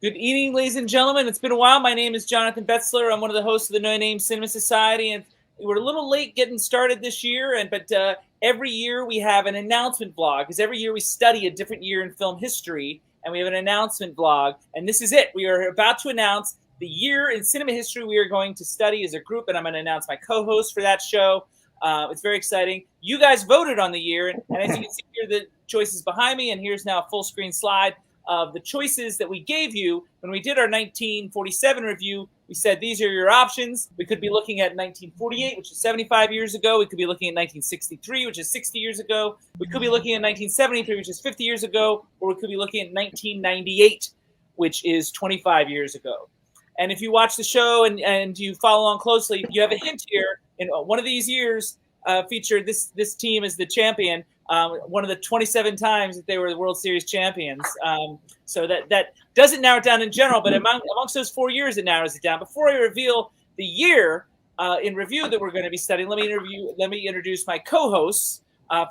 Good evening, ladies and gentlemen. It's been a while. My name is Jonathan Betzler. I'm one of the hosts of the No Name Cinema Society, and we're a little late getting started this year. But every year we have an announcement vlog, because every year we study a different year in film history, and we have an announcement vlog. And this is it. We are about to announce the year in cinema history we are going to study as a group, and I'm going to announce my co-host for that show. It's very exciting. You guys voted on the year, and as you can see here, the choices behind me, and here's now a full screen slide of the choices that we gave you when we did our 1947 review. We said these are your options. We could be looking at 1948, which is 75 years ago. We could be looking at 1963, which is 60 years ago. We could be looking at 1973, which is 50 years ago, or we could be looking at 1998, which is 25 years ago. And if you watch the show and you follow along closely, you have a hint here. In one of these years featured this team as the champion. One of the 27 times that they were the World Series champions. So that doesn't narrow it down in general, but amongst those 4 years, it narrows it down. Before I reveal the year in review that we're going to be studying, let me introduce my co-hosts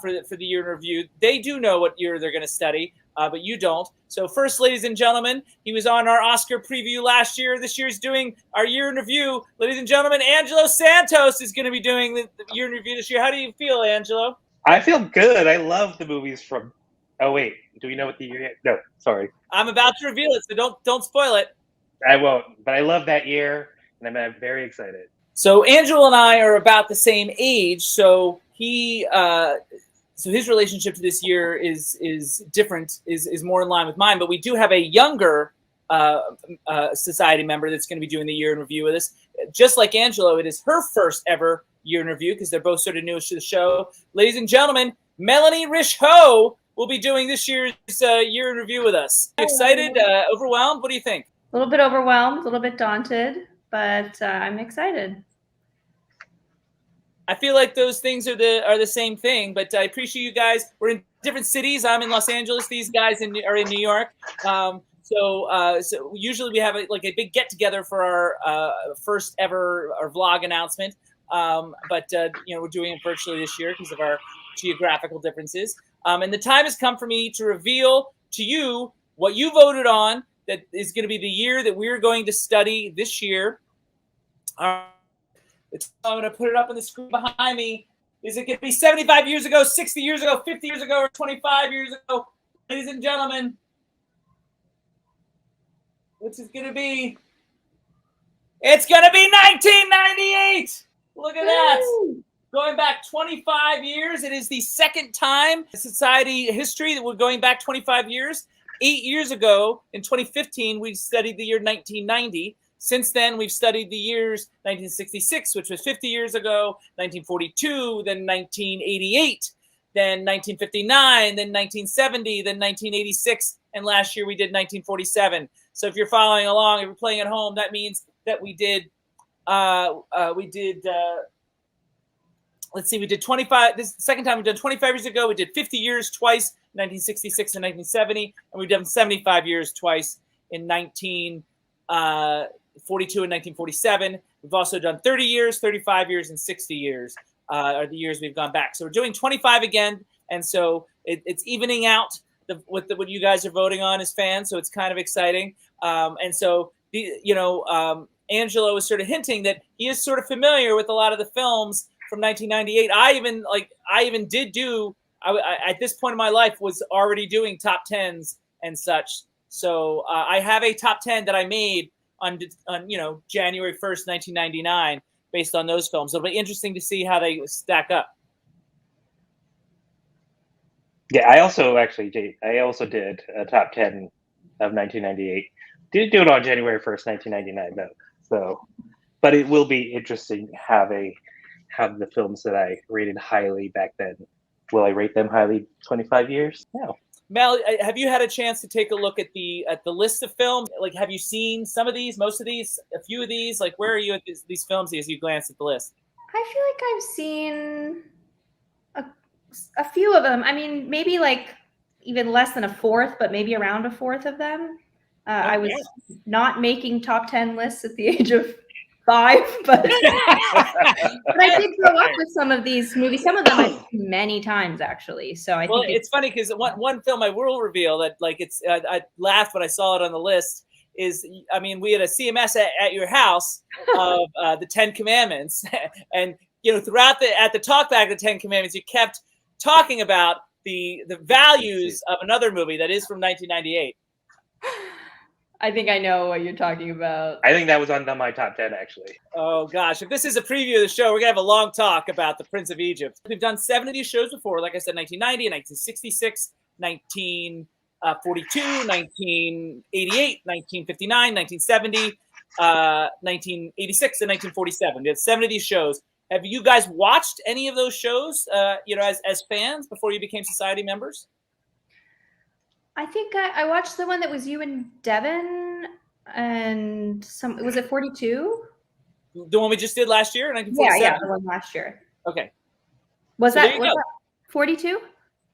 for the year in review. They do know what year they're going to study, but you don't. So first, ladies and gentlemen, he was on our Oscar preview last year. This year's doing our year in review. Ladies and gentlemen, Angelo Santos is going to be doing the year in review this year. How do you feel, Angelo? I feel good. I love the movies from. Oh wait, do we know what the year? No, sorry. I'm about to reveal it, so don't spoil it. I won't. But I love that year, and I'm very excited. So Angelo and I are about the same age, so his relationship to this year is different, is more in line with mine. But we do have a younger society member that's going to be doing the year in review with us. Just like Angelo, it is her first ever year in review because they're both sort of newish to the show. Ladies and gentlemen, Melanie Risch-Ho will be doing this year's year in review with us. Excited? Overwhelmed? What do you think? A little bit overwhelmed, a little bit daunted, but I'm excited. I feel like those things are the same thing, but I appreciate you guys. We're in different cities. I'm in Los Angeles. These guys are in New York. So usually we have a big get together for our first ever vlog announcement. But we're doing it virtually this year because of our geographical differences. And the time has come for me to reveal to you what you voted on that is going to be the year that we're going to study this year. I'm going to put it up on the screen behind me. Is it going to be 75 years ago, 60 years ago, 50 years ago, or 25 years ago? Ladies and gentlemen, which is going to be? It's going to be 1998. Look at that. Going back 25 years. It is the second time in society history that we're going back 25 years. 8 years ago, in 2015, we studied the year 1990. Since then, we've studied the years 1966, which was 50 years ago, 1942, then 1988, then 1959, then 1970, then 1986, and last year we did 1947. So if you're following along, if you're playing at home, that means that we did we did 25. This is the second time we've done 25 years ago. We did 50 years twice, 1966 and 1970, and we've done 75 years twice in 1942 and 1947. We've also done 30 years, 35 years, and 60 years are the years we've gone back. So we're doing 25 again, and so it's evening out what you guys are voting on as fans. So it's kind of exciting. And so Angelo is sort of hinting that he is sort of familiar with a lot of the films from 1998. I even did do. At this point in my life was already doing top tens and such. So I have a top 10 that I made on January 1st, 1999, based on those films. It'll be interesting to see how they stack up. Yeah, I also did a top 10 of 1998. Didn't do it on January 1st, 1999, though. So, but it will be interesting to have the films that I rated highly back then. Will I rate them highly 25 years? No. Mel, have you had a chance to take a look at the list of films? Like, have you seen some of these, most of these, a few of these? Like, where are you at these films as you glance at the list? I feel like I've seen a few of them. I mean, maybe like even less than a fourth, but maybe around a fourth of them. I was not making top 10 lists at the age of 5, but I did grow up with some of these movies. Some of them I've seen many times, actually. So I think it's funny because one film I will reveal that I laughed when I saw it on the list is, I mean, we had a CMS at your house of the 10 Commandments, and throughout at the talkback of the 10 Commandments, you kept talking about the values of another movie that is from 1998. I think I know what you're talking about. I think that was on my top 10, actually. Oh, gosh. If this is a preview of the show, we're going to have a long talk about The Prince of Egypt. We've done 7 of these shows before. Like I said, 1990, 1966, 1942, 1988, 1959, 1970, 1986, and 1947. We have 7 of these shows. Have you guys watched any of those shows, as fans before you became society members? I think I watched the one that was you and Devin, and was it 42? The one we just did last year, 1947? Yeah, the one last year. Okay. Was that 42?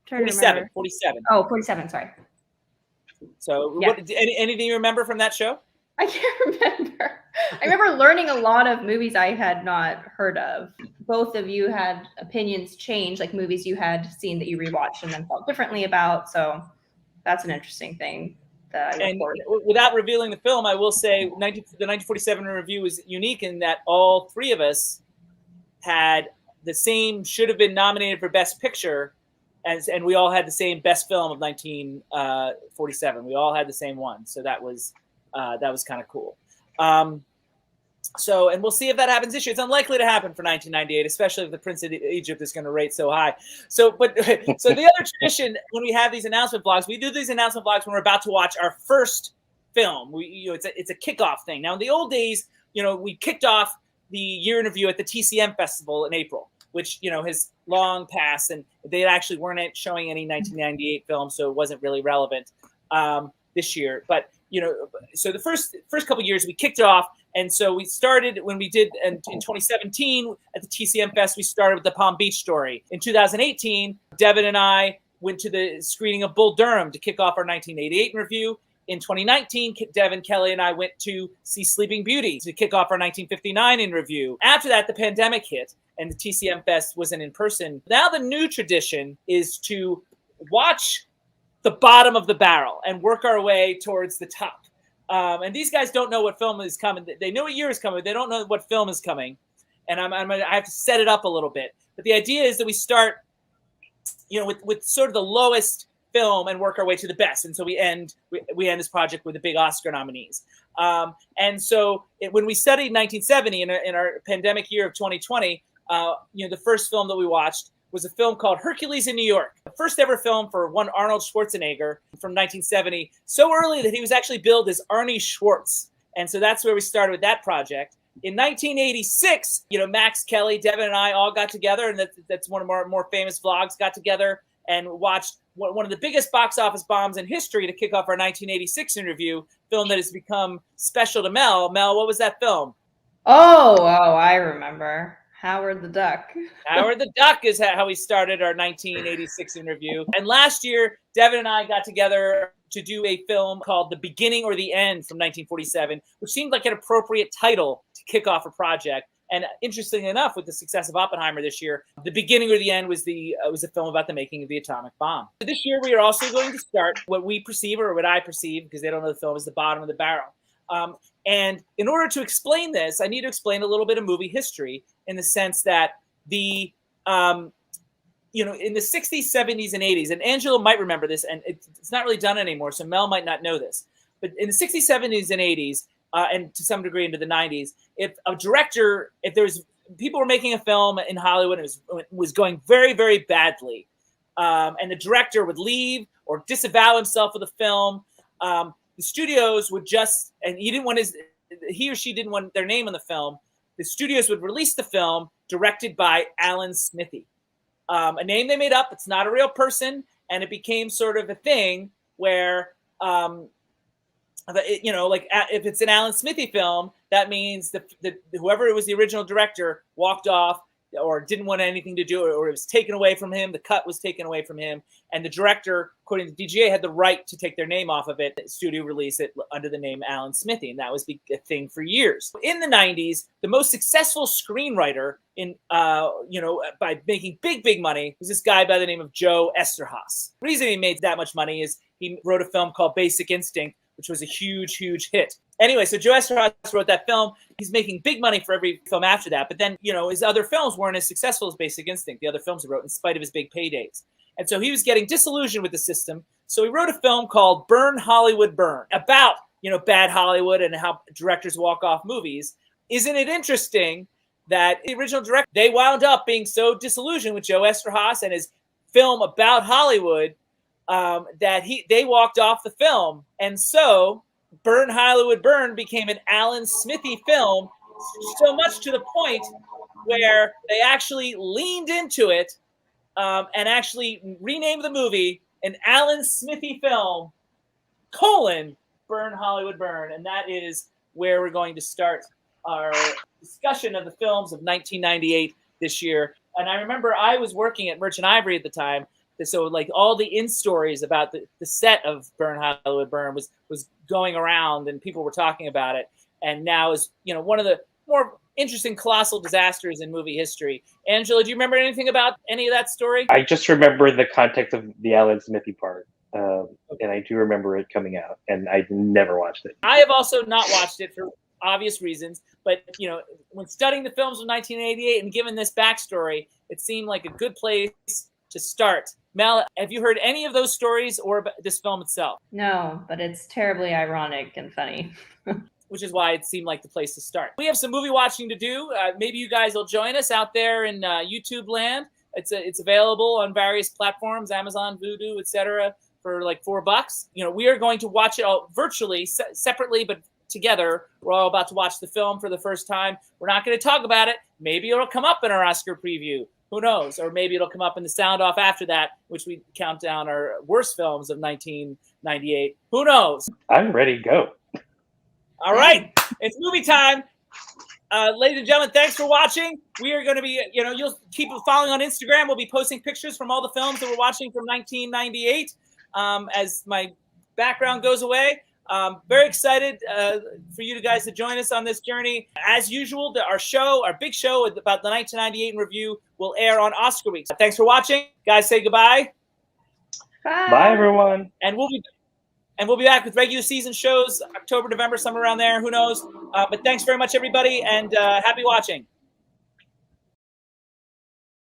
47. 47. Oh, 47, sorry. So anything you remember from that show? I can't remember. I remember learning a lot of movies I had not heard of. Both of you had opinions change, like movies you had seen that you rewatched and then felt differently about. So that's an interesting thing that I recorded. Without revealing the film, I will say the 1947 review is unique in that all 3 of us had the same, should have been nominated for Best Picture, and we all had the same Best Film of 1947. We all had the same one, so that was kind of cool. And we'll see if that happens this year. It's unlikely to happen for 1998, especially if the Prince of Egypt is going to rate so high. So the other tradition when we have these announcement vlogs, we do these announcement vlogs when we're about to watch our first film. It's a kickoff thing. Now in the old days, we kicked off the year in review at the TCM Festival in April, which has long passed, and they actually weren't showing any 1998 films, so it wasn't really relevant this year. But so the first couple of years we kicked it off. And so we started when we did in 2017 at the TCM Fest, we started with the Palm Beach Story. In 2018, Devin and I went to the screening of Bull Durham to kick off our 1988 review. In 2019, Devin, Kelly, and I went to see Sleeping Beauty to kick off our 1959 in review. After that, the pandemic hit and the TCM Fest wasn't in person. Now the new tradition is to watch the bottom of the barrel and work our way towards the top. And these guys don't know what film is coming. They know what year is coming. They don't know what film is coming. And I have to set it up a little bit. But the idea is that we start, with sort of the lowest film and work our way to the best. And so we end this project with the big Oscar nominees. And so when we studied 1970 in our pandemic year of 2020, the first film that we watched was a film called Hercules in New York, the first ever film for one Arnold Schwarzenegger from 1970, so early that he was actually billed as Arnie Schwartz. And so that's where we started with that project. In 1986, Max, Kelly, Devin, and I all got together, and that's one of our more famous vlogs, got together and watched one of the biggest box office bombs in history to kick off our 1986 in review, film that has become special to Mel. Mel, what was that film? Oh, I remember. Howard the Duck. Howard the Duck is how we started our 1986 in review. And last year, Devin and I got together to do a film called The Beginning or the End from 1947, which seemed like an appropriate title to kick off a project. And interestingly enough, with the success of Oppenheimer this year, The Beginning or the End was a film about the making of the atomic bomb. This year, we are also going to start what we perceive, or what I perceive, because they don't know the film, is the bottom of the barrel. And in order to explain this, I need to explain a little bit of movie history in the sense that in the 60s, 70s, and 80s, and Angelo might remember this, and it's not really done anymore, so Mel might not know this. But in the 60s, 70s, and 80s, and to some degree into the 90s, if people were making a film in Hollywood and it was going very, very badly, and the director would leave or disavow himself of the film, the studios would and he or she didn't want their name on the film. The studios would release the film directed by Alan Smithee, a name they made up. It's not a real person. And it became sort of a thing where, if it's an Alan Smithee film, that means that whoever was the original director walked off or didn't want anything to do, or it was taken away from him. The cut was taken away from him. And the director, according to DGA, had the right to take their name off of it. The studio released it under the name Alan Smithee. And that was a thing for years. In the 90s, the most successful screenwriter by making big money was this guy by the name of Joe Eszterhas. The reason he made that much money is he wrote a film called Basic Instinct, which was a huge hit. Anyway, so Joe Eszterhas wrote that film. He's making big money for every film after that. But then, his other films weren't as successful as Basic Instinct, the other films he wrote, in spite of his big paydays. And so he was getting disillusioned with the system. So he wrote a film called Burn, Hollywood, Burn, about, bad Hollywood and how directors walk off movies. Isn't it interesting that the original director, they wound up being so disillusioned with Joe Eszterhas and his film about Hollywood that they walked off the film. And so Burn, Hollywood, Burn became an Alan Smithee film, so much to the point where they actually leaned into it and actually renamed the movie an Alan Smithee film, Burn, Hollywood, Burn. And that is where we're going to start our discussion of the films of 1998 this year. And I remember I was working at Merchant Ivory at the time. So like all the in-stories about the set of Burn, Hollywood, Burn was going around and people were talking about it. And now is, one of the more interesting colossal disasters in movie history. Angela, do you remember anything about any of that story? I just remember the context of the Alan Smithee part. And I do remember it coming out, and I never watched it. I have also not watched it for obvious reasons, but when studying the films of 1988 and given this backstory, it seemed like a good place to start. Mel, have you heard any of those stories or about this film itself? No, but it's terribly ironic and funny. Which is why it seemed like the place to start. We have some movie watching to do. Maybe you guys will join us out there in YouTube land. It's available on various platforms, Amazon, Vudu, etc., for like $4. We are going to watch it all virtually, separately, but together. We're all about to watch the film for the first time. We're not going to talk about it. Maybe it'll come up in our Oscar preview. Who knows? Or maybe it'll come up in the sound off after that, which we count down our worst films of 1998. Who knows? I'm ready to go. All right. It's movie time. Ladies and gentlemen, thanks for watching. We are going to be, you'll keep following on Instagram. We'll be posting pictures from all the films that we're watching from 1998 as my background goes away. Very excited for you guys to join us on this journey. As usual, our big show about the 1998 in review will air on Oscar week. Thanks for watching. Guys, say goodbye. Bye. Bye, everyone. And we'll be back with regular season shows, October, November, somewhere around there. Who knows? But thanks very much, everybody, and happy watching.